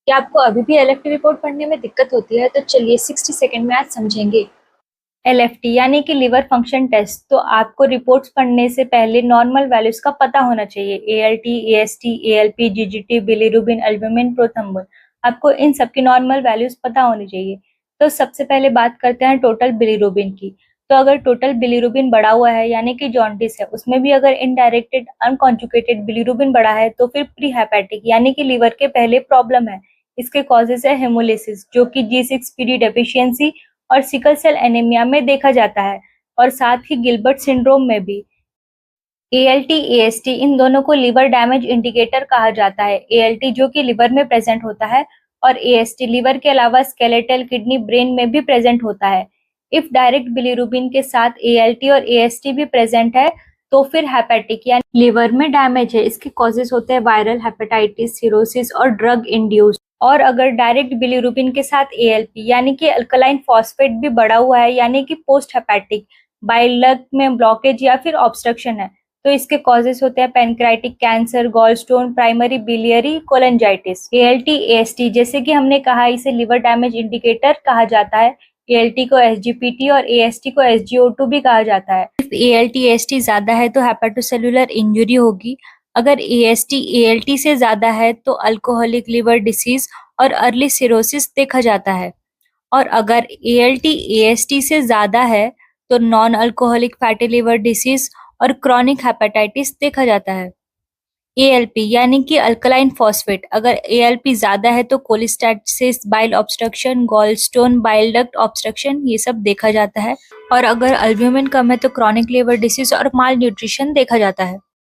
क्या आपको अभी भी एलएफटी रिपोर्ट पढ़ने में दिक्कत होती है? तो चलिए 60 सेकंड में आज समझेंगे। एलएफटी यानी कि लिवर फंक्शन टेस्ट। तो आपको रिपोर्ट्स पढ़ने से पहले नॉर्मल वैल्यूज का पता होना चाहिए। ALT, AST, ALP, GGT, bilirubin, albumin, prothrombin, आपको इन सब की नॉर्मल वैल्यूज पता होनी चाहिए। तो सबसे पहले बात करते हैं टोटल बिलिरुबिन की। तो अगर टोटल बिलिरुबिन बढ़ा हुआ है यानी कि जॉन्डिस है, उसमें भी अगर इनडायरेक्टेड अनकॉन्जुगेटेड बिलिरुबिन बढ़ा है तो फिर प्री हेपेटिक यानी कि लिवर के पहले प्रॉब्लम है। इसके कॉजेज है हेमोलिसिस जो कि G6PD डेफिशिएंसी और सिकल सेल एनीमिया में देखा जाता है, और साथ ही गिलबर्ट सिंड्रोम में भी। एएलटी, एएसटी इन दोनों को लिवर डैमेज इंडिकेटर कहा जाता है। एएलटी जो कि लिवर में प्रेजेंट होता है और एएसटी लिवर के अलावा स्केलेटल, किडनी, ब्रेन में भी प्रेजेंट होता है। इफ डायरेक्ट बिलिरुबिन के साथ एएलटी और एएसटी भी प्रेजेंट है तो फिर हेपेटिक यानी लिवर में डैमेज है। इसके कॉजेज होते हैं वायरल हेपेटाइटिस, सिरोसिस और ड्रग इंड्यूस्ड। और अगर डायरेक्ट बिलिरुबिन के साथ एएलपी यानी कि अल्कलाइन फॉस्फेट भी बढ़ा हुआ है यानी कि पोस्ट हेपेटिक बाइल डक्ट में ब्लॉकेज या फिर ऑब्स्ट्रक्शन है, तो इसके कॉजेस होते हैं pancreatic cancer, gallstone, primary biliary cholangitis. ALT, AST जैसे कि हमने कहा इसे लिवर डैमेज इंडिकेटर कहा जाता है। एएलटी को एसजीपीटी और एएसटी को एसजीओ2 भी कहा जाता है। इफ एएलटी, एएसटी ज्यादा है तो हेपेटोसेलुलर इंजरी होगी। अगर एएसटी, एएलटी से ज्यादा है तो अल्कोहलिक लिवर डिसीज और अर्ली सिरोसिस देखा जाता है। और अगर एएलटी, एएसटी से ज्यादा है तो non alcoholic fatty liver disease और क्रॉनिक हेपेटाइटिस देखा जाता है। एएलपी यानी कि अल्कलाइन फॉस्फेट, अगर एएलपी ज्यादा है तो cholestasis, bile obstruction, gallstone, bile duct obstruction ये सब देखा जाता है। और अगर अल्ब्यूमिन कम है तो क्रॉनिक लिवर डिसीज और माल न्यूट्रिशन देखा जाता है।